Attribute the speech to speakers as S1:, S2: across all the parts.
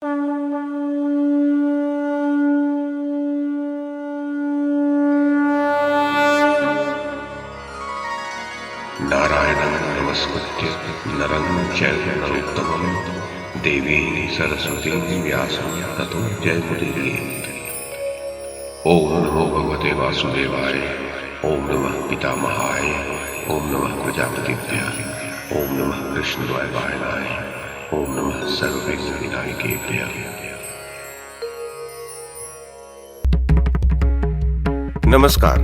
S1: नारायणं नमस्कृत्य नरं चैव नरोत्तमं देवीं सरस्वतीं व्यासं ततो जयमुदीरयेत्। ओम नमो भगवते वासुदेवाय, ओम नमः पितामहाय, ओम नमः प्रजापतिभ्यः, ओम नमः कृष्णद्वैपायनाय, ओम नमः सर्वविघ्नविनायकेभ्यः।
S2: नमस्कार।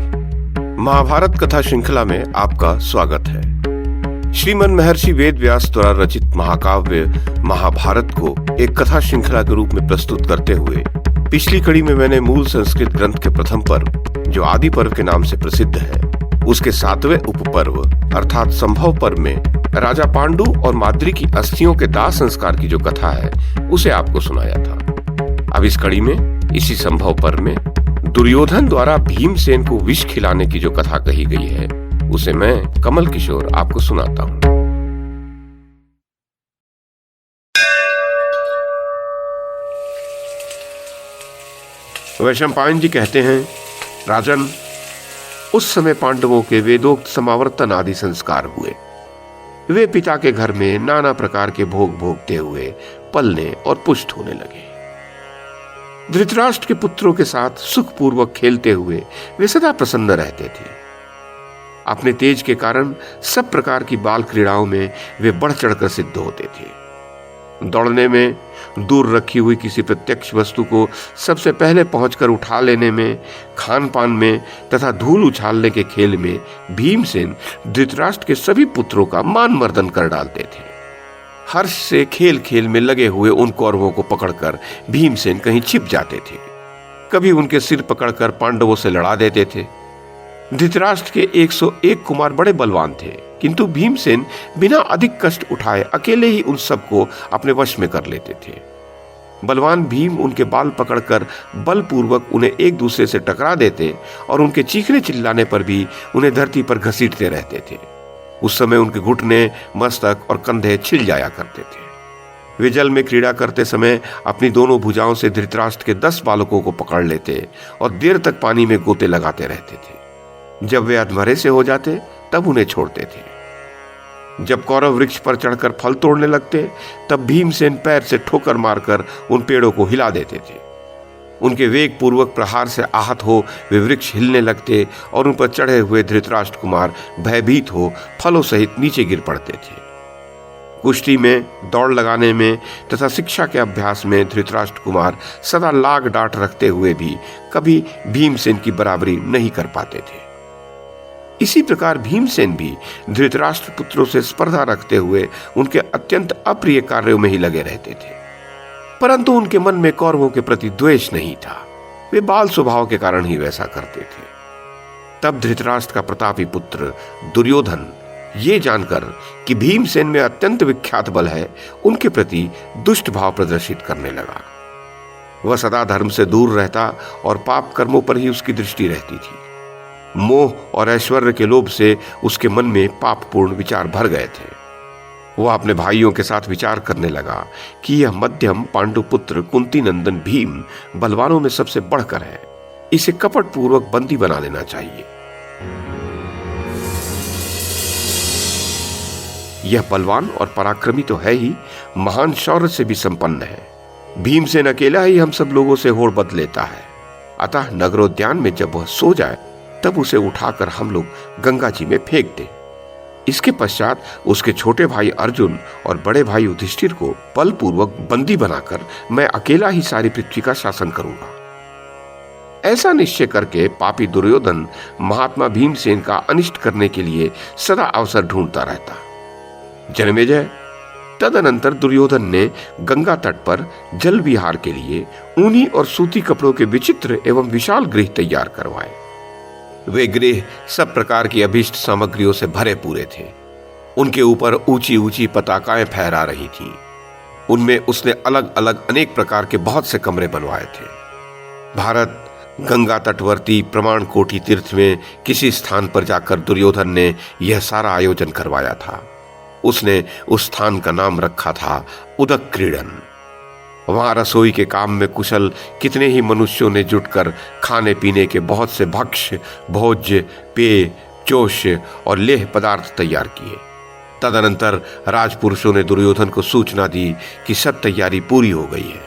S2: महाभारत कथा श्रृंखला में आपका स्वागत है। श्रीमन महर्षि वेद व्यास द्वारा रचित महाकाव्य महाभारत को एक कथा श्रृंखला के रूप में प्रस्तुत करते हुए पिछली कड़ी में मैंने मूल संस्कृत ग्रंथ के प्रथम पर्व, जो आदि पर्व के नाम से प्रसिद्ध है, उसके 7वें उपपर्व अर्थात संभव पर्व में राजा पांडु और माद्री की अस्थियों के दाह संस्कार की जो कथा है उसे आपको सुनाया था। अब इस कड़ी में इसी संभव पर्व में दुर्योधन द्वारा भीमसेन को विष खिलाने की जो कथा कही गई है उसे मैं कमल किशोर आपको सुनाता हूं। वैशंपायन जी कहते हैं, राजन, उस समय पांडवों के वेदोक्त समावर्तन आदि संस्कार हुए। वे पिता के घर में नाना प्रकार के भोग भोगते हुए पलने और पुष्ट होने लगे। धृतराष्ट्र के पुत्रों के साथ सुखपूर्वक खेलते हुए वे सदा प्रसन्न रहते थे। अपने तेज के कारण सब प्रकार की बाल क्रीड़ाओं में वे बढ़ चढ़कर सिद्ध होते थे। दौड़ने में, दूर रखी हुई किसी प्रत्यक्ष वस्तु को सबसे पहले पहुंचकर उठा लेने में, खान पान में तथा धूल उछालने के खेल में भीमसेन धृतराष्ट्र के सभी पुत्रों का मान मर्दन कर डालते थे। हर्ष से खेल खेल में लगे हुए उन कौरवों को पकड़कर भीमसेन कहीं छिप जाते थे। कभी उनके सिर पकड़कर पांडवों से लड़ा देते थे। धृतराष्ट्र के 101 कुमार बड़े बलवान थे, किंतु भीमसेन बिना अधिक कष्ट उठाए अकेले ही उन सबको अपने वश में कर लेते थे। बलवान भीम उनके बाल पकड़कर बलपूर्वक उन्हें एक दूसरे से टकरा देते और उनके चीखने चिल्लाने पर भी उन्हें धरती पर घसीटते रहते थे। उस समय उनके घुटने, मस्तक और कंधे छिल जाया करते थे। वे जल में क्रीड़ा करते समय अपनी दोनों भुजाओं से धृतराष्ट्र के 10 बालकों को पकड़ लेते और देर तक पानी में गोते लगाते रहते थे। जब वे अधमरे से हो जाते तब उन्हें छोड़ते थे। जब कौरव वृक्ष पर चढ़कर फल तोड़ने लगते तब भीमसेन पैर से ठोकर मारकर उन पेड़ों को हिला देते थे। उनके वेग पूर्वक प्रहार से आहत हो वे वृक्ष हिलने लगते और उन पर चढ़े हुए धृतराष्ट्र कुमार भयभीत हो फलों सहित नीचे गिर पड़ते थे। कुश्ती में, दौड़ लगाने में तथा शिक्षा के अभ्यास में धृतराष्ट्र कुमार सदा लाग डांट रखते हुए भी कभी भीमसेन की बराबरी नहीं कर पाते थे। इसी प्रकार भीमसेन भी धृतराष्ट्र पुत्रों से स्पर्धा रखते हुए उनके अत्यंत अप्रिय कार्यों में ही लगे रहते थे। परंतु उनके मन में कौरवों के प्रति द्वेष नहीं था। वे बाल स्वभाव के कारण ही वैसा करते थे। तब धृतराष्ट्र का प्रतापी पुत्र दुर्योधन ये जानकर कि भीमसेन में अत्यंत विख्यात बल है, उनके प्रति दुष्ट भाव प्रदर्शित करने लगा। वह सदा धर्म से दूर रहता और पाप कर्मों पर ही उसकी दृष्टि रहती थी। मोह और ऐश्वर्य के लोभ से उसके मन में पापपूर्ण विचार भर गए थे। वह अपने भाइयों के साथ विचार करने लगा कि यह मध्यम पांडुपुत्र कुंती नंदन भीम बलवानों में सबसे बढ़कर है। इसे कपट पूर्वक बंदी बना लेना चाहिए। यह बलवान और पराक्रमी तो है ही, महान शौर्य से भी संपन्न है। भीमसेन अकेला ही हम सब लोगों से होड़ बद लेता है। अतः नगरोद्यान में जब वह सो जाए तब उसे उठाकर हम लोग गंगा जी में फेंक दें। इसके पश्चात उसके छोटे भाई अर्जुन और बड़े भाई युधिष्ठिर को बलपूर्वक बंदी बनाकर मैं अकेला ही सारी पृथ्वी का शासन करूंगा। ऐसा निश्चय करके पापी दुर्योधन महात्मा भीमसेन का अनिष्ट करने के लिए सदा अवसर ढूंढता रहता। जन्मेजय, तदनंतर दुर्योधन ने गंगा तट पर जल विहार के लिए ऊनी और सूती कपड़ों के विचित्र एवं विशाल गृह तैयार करवाए। वे गृह सब प्रकार की अभीष्ट सामग्रियों से भरे पूरे थे। उनके ऊपर ऊंची ऊंची पताकाएं फहरा रही थीं। उनमें उसने अलग अलग अनेक प्रकार के बहुत से कमरे बनवाए थे। भारत गंगा तटवर्ती प्रमाण कोटि तीर्थ में किसी स्थान पर जाकर दुर्योधन ने यह सारा आयोजन करवाया था। उसने उस स्थान का नाम रखा था उदक क्रीडन। वहां रसोई के काम में कुशल कितने ही मनुष्यों ने जुटकर खाने पीने के बहुत से भक्ष्य, भोज्य, पेय, चोष और लेह पदार्थ तैयार किए। तदनंतर राजपुरुषों ने दुर्योधन को सूचना दी कि सब तैयारी पूरी हो गई है।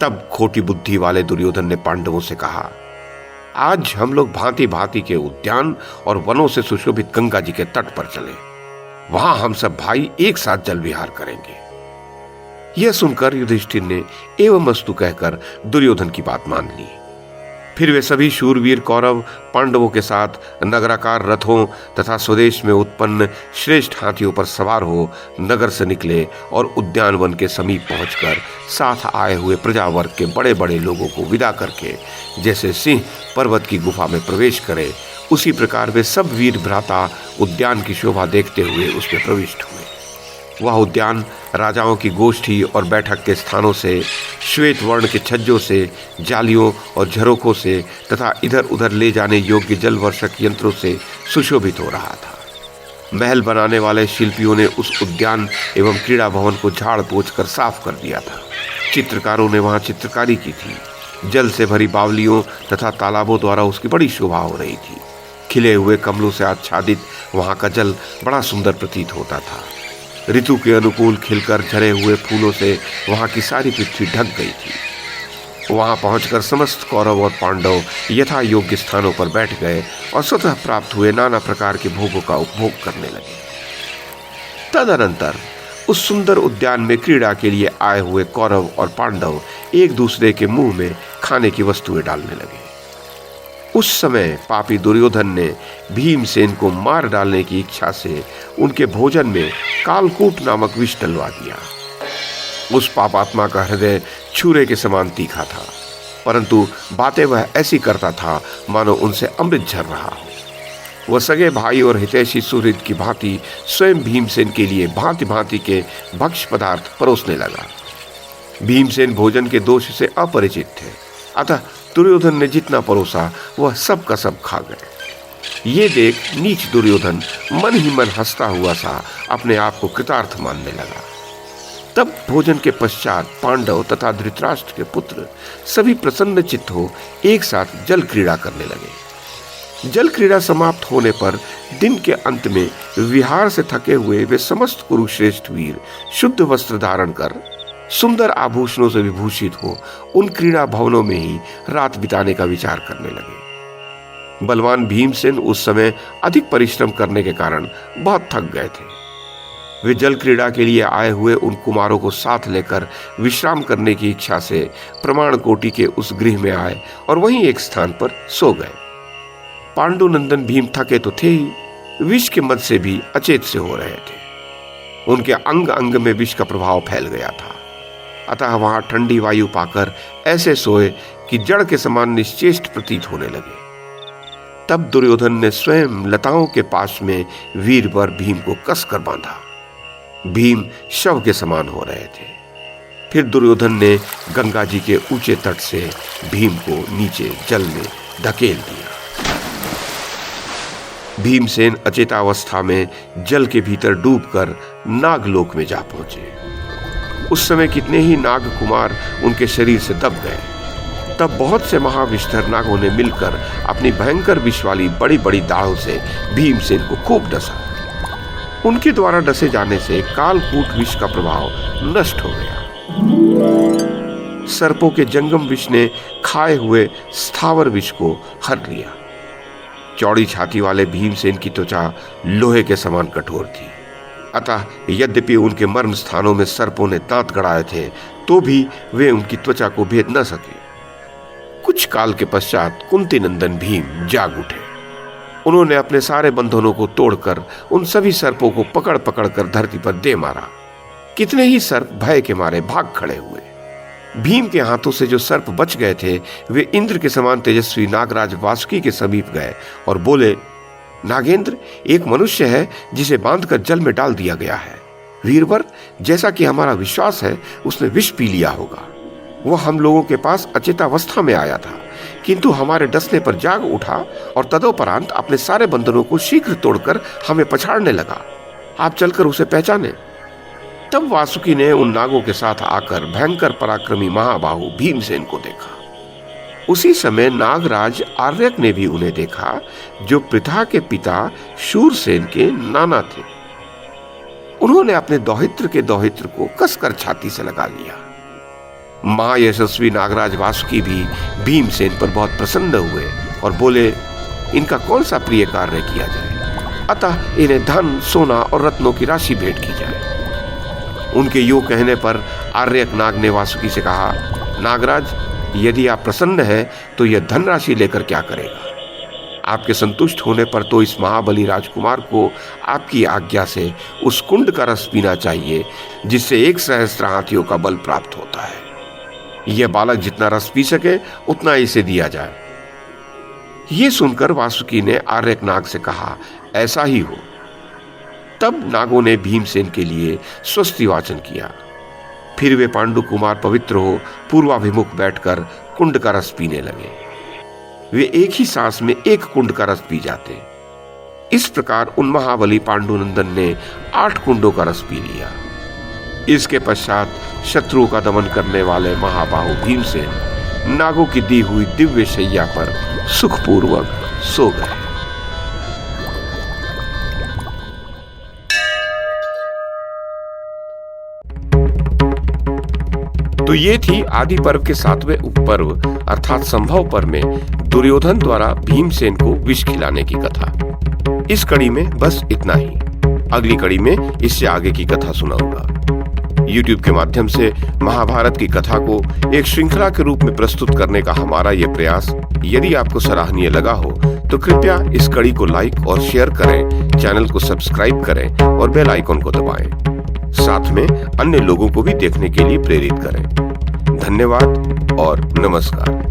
S2: तब खोटी बुद्धि वाले दुर्योधन ने पांडवों से कहा, आज हम लोग भांति भांति के उद्यान और वनों से सुशोभित गंगा जी के तट पर चले, वहां हम सब भाई एक साथ जल विहार करेंगे। यह सुनकर युधिष्ठिर ने एवं अस्तु कहकर दुर्योधन की बात मान ली। फिर वे सभी शूरवीर कौरव पांडवों के साथ नगराकार रथों तथा स्वदेश में उत्पन्न श्रेष्ठ हाथियों पर सवार हो नगर से निकले और उद्यानवन के समीप पहुंचकर साथ आए हुए प्रजावर्ग के बड़े बड़े लोगों को विदा करके जैसे सिंह पर्वत की गुफा में प्रवेश करे, उसी प्रकार वे सब वीर भ्राता उद्यान की शोभा देखते हुए उसमें प्रविष्ट हुए। वह उद्यान राजाओं की गोष्ठी और बैठक के स्थानों से, श्वेत वर्ण के छज्जों से, जालियों और झरोखों से तथा इधर उधर ले जाने योग्य जल वर्षक यंत्रों से सुशोभित हो रहा था। महल बनाने वाले शिल्पियों ने उस उद्यान एवं क्रीड़ा भवन को झाड़ पोंछ कर साफ कर दिया था। चित्रकारों ने वहां चित्रकारी की थी। जल से भरी बावलियों तथा तालाबों द्वारा उसकी बड़ी शोभा हो रही थी। खिले हुए कमलों से आच्छादित वहां का जल बड़ा सुंदर प्रतीत होता था। ऋतु के अनुकूल खिलकर झरे हुए फूलों से वहां की सारी पृथ्वी ढक गई थी। वहां पहुंचकर समस्त कौरव और पांडव यथा योग्य स्थानों पर बैठ गए और स्वतः प्राप्त हुए नाना प्रकार के भोगों का उपभोग करने लगे। तदनंतर उस सुंदर उद्यान में क्रीड़ा के लिए आए हुए कौरव और पांडव एक दूसरे के मुंह में खाने की वस्तुएं डालने लगे। उस समय पापी दुर्योधन ने भीमसेन को मार डालने की इच्छा से उनके भोजन में कालकूट नामक विष डलवा दिया। उस पापात्मा का हृदय छुरे के समान तीखा था, परंतु बातें वह ऐसी करता था मानो उनसे अमृत झर रहा हो। वह सगे भाई और हितैषी सुहृद की भांति स्वयं भीमसेन के लिए भांति भांति के भक्ष्य पदार्थ परोसने लगा। भीमसेन भोजन के दोष से अपरिचित थे, अतः दुर्योधन ने जितना परोसा वह सब का सब खा गए। ये देख नीच दुर्योधन मन ही मन हंसता हुआ सा अपने आप को कृतार्थ मानने लगा। तब भोजन के पश्चात पांडव तथा धृतराष्ट्र के पुत्र सभी प्रसन्न चित्त हो एक साथ जल क्रीड़ा करने लगे। जल क्रीड़ा समाप्त होने पर दिन के अंत में विहार से थके हुए वे समस्त कुरुश्रेष्ठ वीर शुद्ध वस्त्र धारण कर सुंदर आभूषणों से विभूषित हो उन क्रीड़ा भवनों में ही रात बिताने का विचार करने लगे। बलवान भीमसेन उस समय अधिक परिश्रम करने के कारण बहुत थक गए थे। वे जल क्रीड़ा के लिए आए हुए उन कुमारों को साथ लेकर विश्राम करने की इच्छा से प्रमाण कोटि के उस गृह में आए और वहीं एक स्थान पर सो गए। पांडुनंदन भीम थके तो थे ही, विष के मद से भी अचेत से हो रहे थे। उनके अंग अंग में विष का प्रभाव फैल गया था, अतः वहां ठंडी वायु पाकर ऐसे सोए कि जड़ के समान निश्चेष्ट प्रतीत होने लगे। तब दुर्योधन ने स्वयं लताओं के पास में वीरवर भीम को कसकर बांधा। भीम शव के समान हो रहे थे। फिर दुर्योधन ने गंगा जी के ऊंचे तट से भीम को नीचे जल में धकेल दिया। भीमसेन अचेतावस्था में जल के भीतर डूबकर नागलोक में जा पहुंचे। उस समय कितने ही नाग कुमार उनके शरीर से दब गए। तब बहुत से महाविषधर नागों ने मिलकर अपनी भयंकर विष वाली बड़ी बड़ी दाढ़ों से भीमसेन को खूब डसा। उनके द्वारा डसे जाने से कालकूट विष का प्रभाव नष्ट हो गया। सर्पों के जंगम विष ने खाए हुए स्थावर विष को हर लिया। चौड़ी छाती वाले भीमसेन की त्वचा लोहे के समान कठोर थी, अतः यद्यपि उनके मर्म स्थानों में सर्पों ने दांत गड़ाए थे तो भी वे उनकी त्वचा को भेद न सके। कुछ काल के पश्चात कुंती नंदन भीम जाग उठे। उन्होंने अपने सारे बंधनों को तोड़कर उन सभी सर्पों को पकड़ पकड़ कर धरती पर दे मारा। कितने ही सर्प भय के मारे भाग खड़े हुए। भीम के हाथों से जो सर्प बच गए थे वे इंद्र के समान तेजस्वी नागराज वासुकी के समीप गए और बोले, नागेंद्र, एक मनुष्य है जिसे बांधकर जल में डाल दिया गया है। वीरवर, जैसा कि हमारा विश्वास है उसने विष पी लिया होगा। वह हम लोगों के पास अचेतावस्था में आया था, किंतु हमारे डसने पर जाग उठा और तदोपरांत अपने सारे बंधनों को शीघ्र तोड़कर हमें पछाड़ने लगा। आप चलकर उसे पहचाने। तब वासुकी ने उन नागों के साथ आकर भयंकर पराक्रमी महाबाहु भीमसेन को देखा। उसी समय नागराज आर्यक ने भी उन्हें देखा, जो पृथा के पिता शूरसेन के नाना थे। उन्होंने अपने दौहित्र के दौहित्र को कसकर छाती से लगा लिया। महायशस्वी नागराज वासुकी भी भीमसेन पर बहुत प्रसन्न हुए और बोले, इनका कौन सा प्रिय कार्य किया जाए, अतः इन्हें धन, सोना और रत्नों की राशि भेंट की जाए। उनके यूं कहने पर आर्यक नाग ने वासुकी से कहा, नागराज, यदि आप प्रसन्न हैं तो यह धनराशि लेकर क्या करेगा? आपके संतुष्ट होने पर तो इस महाबली राजकुमार को आपकी आज्ञा से उस कुंड का रस पीना चाहिए, जिससे 1,000 हाथियों का बल प्राप्त होता है। यह बालक जितना रस पी सके उतना इसे दिया जाए। यह सुनकर वासुकी ने आर्यक नाग से कहा, ऐसा ही हो। तब नागों ने भीमसेन के लिए स्वस्ति वाचन किया। फिर वे पांडु कुमार पवित्र हो पूर्वाभिमुख बैठकर कुंड का रस पीने लगे। वे एक ही सांस में 1 कुंड का रस पी जाते। इस प्रकार उन महाबली पांडुनंदन ने 8 कुंडों का रस पी लिया। इसके पश्चात शत्रुओं का दमन करने वाले महाबाहु भीमसेन नागों की दी हुई दिव्य शैया पर सुखपूर्वक सो गए। तो ये थी आदि पर्व के 7वें उपपर्व अर्थात संभव पर्व में दुर्योधन द्वारा भीमसेन को विष खिलाने की कथा। इस कड़ी में बस इतना ही। अगली कड़ी में इससे आगे की कथा सुनाऊंगा। YouTube के माध्यम से महाभारत की कथा को एक श्रृंखला के रूप में प्रस्तुत करने का हमारा यह प्रयास यदि आपको सराहनीय लगा हो तो कृपया इस कड़ी को लाइक और शेयर करें, चैनल को सब्सक्राइब करें और बेल आइकन को दबाएं। साथ में अन्य लोगों को भी देखने के लिए प्रेरित करें। धन्यवाद और नमस्कार।